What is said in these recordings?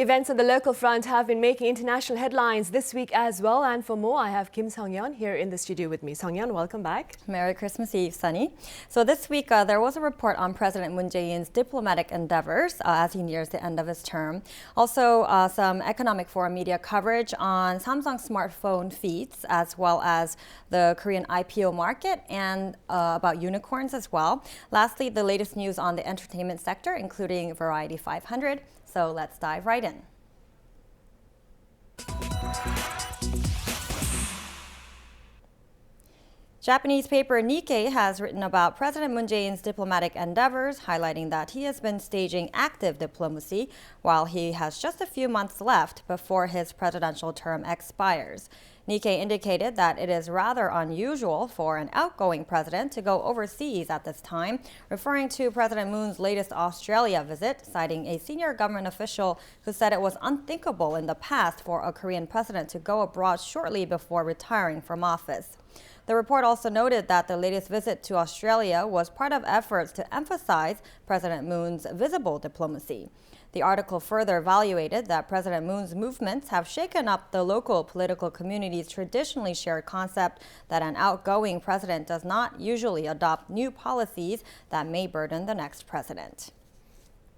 Events on the local front have been making international headlines this week as well. And for more, I have Kim Sung-yeon here in the studio with me. Sung-yeon, welcome back. Merry Christmas Eve, Sunny. So this week, there was a report on President Moon Jae-in's diplomatic endeavors as he nears the end of his term. Also, some economic forum media coverage on Samsung smartphone feats, as well as the Korean IPO market and about unicorns as well. Lastly, the latest news on the entertainment sector, including Variety 500. So let's dive right in. Japanese paper Nikkei has written about President Moon Jae-in's diplomatic endeavors, highlighting that he has been staging active diplomacy while he has just a few months left before his presidential term expires. Nikkei indicated that it is rather unusual for an outgoing president to go overseas at this time, referring to President Moon's latest Australia visit, citing a senior government official who said it was unthinkable in the past for a Korean president to go abroad shortly before retiring from office. The report also noted that the latest visit to Australia was part of efforts to emphasize President Moon's visible diplomacy. The article further evaluated that President Moon's movements have shaken up the local political community's traditionally shared concept that an outgoing president does not usually adopt new policies that may burden the next president.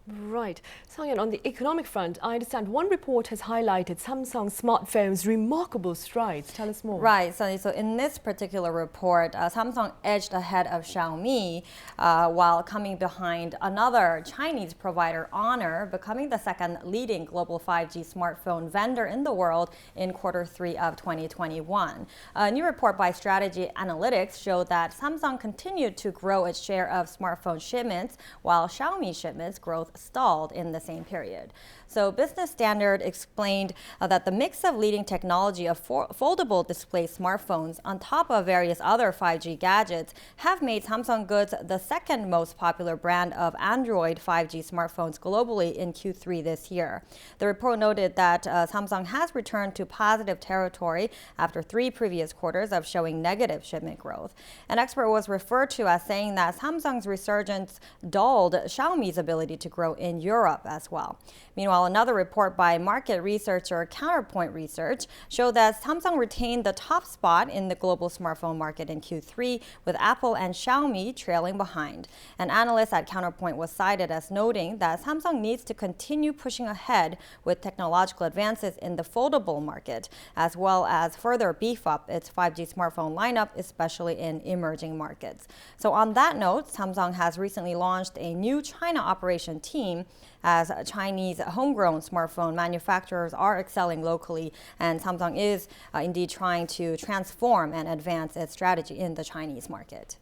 Right. Sung-yeon, on the economic front, I understand one report has highlighted Samsung smartphones' remarkable strides. Tell us more. Right, Sunny. So in this particular report, Samsung edged ahead of Xiaomi while coming behind another Chinese provider, Honor, becoming the second leading global 5G smartphone vendor in the world in Q3 of 2021. A new report by Strategy Analytics showed that Samsung continued to grow its share of smartphone shipments, while Xiaomi shipments growth stalled in the same period. So Business Standard explained that the mix of leading technology of foldable display smartphones on top of various other 5G gadgets have made Samsung Goods the second most popular brand of Android 5G smartphones globally in Q3 this year. The report noted that Samsung has returned to positive territory after 3 previous quarters of showing negative shipment growth. An expert was referred to as saying that Samsung's resurgence dulled Xiaomi's ability to grow in Europe as well. Meanwhile, another report by market researcher Counterpoint Research showed that Samsung retained the top spot in the global smartphone market in Q3, with Apple and Xiaomi trailing behind. An analyst at Counterpoint was cited as noting that Samsung needs to continue pushing ahead with technological advances in the foldable market, as well as further beef up its 5G smartphone lineup, especially in emerging markets. So on that note, Samsung has recently launched a new China operation team as Chinese homegrown smartphone manufacturers are excelling locally, and Samsung is indeed trying to transform and advance its strategy in the Chinese market.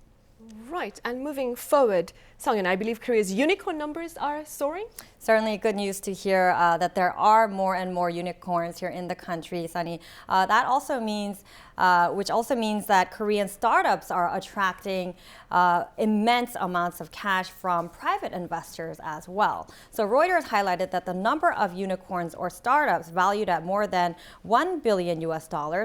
Right, and moving forward, Sung-yeon, I believe Korea's unicorn numbers are soaring? Certainly good news to hear that there are more and more unicorns here in the country, Sunny. That also means, which also means that Korean startups are attracting immense amounts of cash from private investors as well. So Reuters highlighted that the number of unicorns or startups valued at more than $1 billion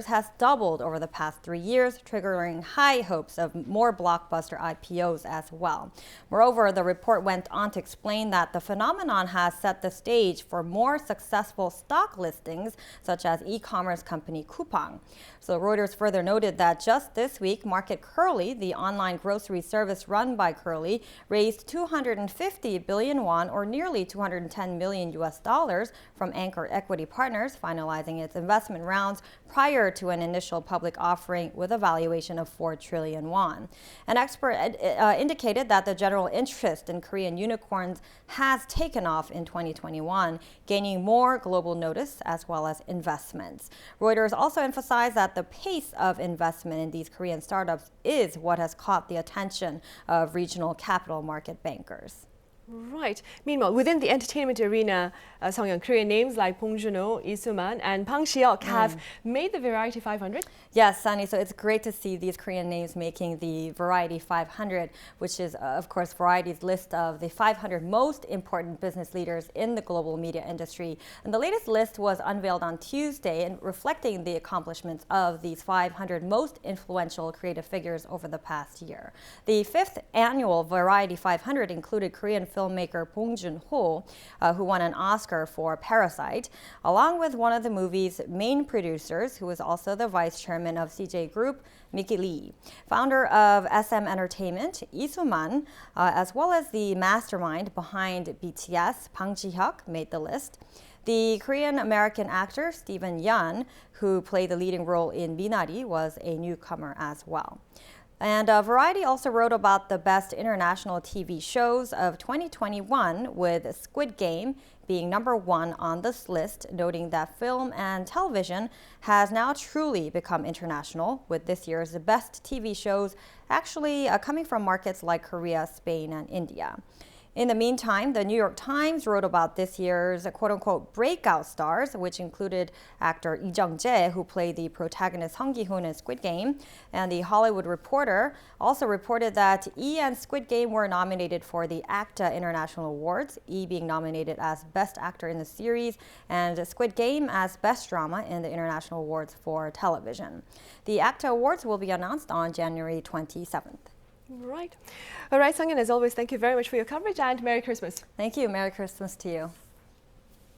has doubled over the past 3 years, triggering high hopes of more blockbuster IPOs as well. Moreover, the report went on to explain that the phenomenon has set the stage for more successful stock listings, such as e-commerce company Coupang. So Reuters further noted that just this week, Market Curly, the online grocery service run by Curly, raised 250 billion won, or nearly $210 million from Anchor Equity Partners, finalizing its investment rounds prior to an initial public offering with a valuation of 4 trillion won. An expert indicated that the general interest in Korean unicorns has taken off in 2021, gaining more global notice as well as investments. Reuters also emphasized that the pace of investment in these Korean startups is what has caught the attention of regional capital market bankers. Right. Meanwhile, within the entertainment arena, Sung-yeon, Korean names like Bong Joon-ho, Lee Soo-man, and Bang Si-hyuk have made the Variety 500. Yes, Sunny. So it's great to see these Korean names making the Variety 500, which is, of course, Variety's list of the 500 most important business leaders in the global media industry. And the latest list was unveiled on Tuesday, and reflecting the accomplishments of these 500 most influential creative figures over the past year. The 5th annual Variety 500 included Korean filmmaker Bong Joon-ho, who won an Oscar for Parasite, along with one of the movie's main producers, who is also the vice chairman of CJ Group, Mickey Lee. Founder of SM Entertainment, Lee Soo-man, as well as the mastermind behind BTS, Bang Si-hyuk, made the list. The Korean-American actor Steven Yeun, who played the leading role in Minari, was a newcomer as well. And Variety also wrote about the best international TV shows of 2021, with Squid Game being #1 on this list, noting that film and television has now truly become international, with this year's best TV shows actually coming from markets like Korea, Spain, and India. In the meantime, the New York Times wrote about this year's quote-unquote breakout stars, which included actor Lee Jung-jae, who played the protagonist Sung Gi-hoon in Squid Game. And The Hollywood Reporter also reported that Lee and Squid Game were nominated for the ACTA International Awards, Lee being nominated as Best Actor in the Series, and Squid Game as Best Drama in the International Awards for Television. The ACTA Awards will be announced on January 27th. Right. All right, Sung-yeon, as always, thank you very much for your coverage and Merry Christmas. Thank you. Merry Christmas to you.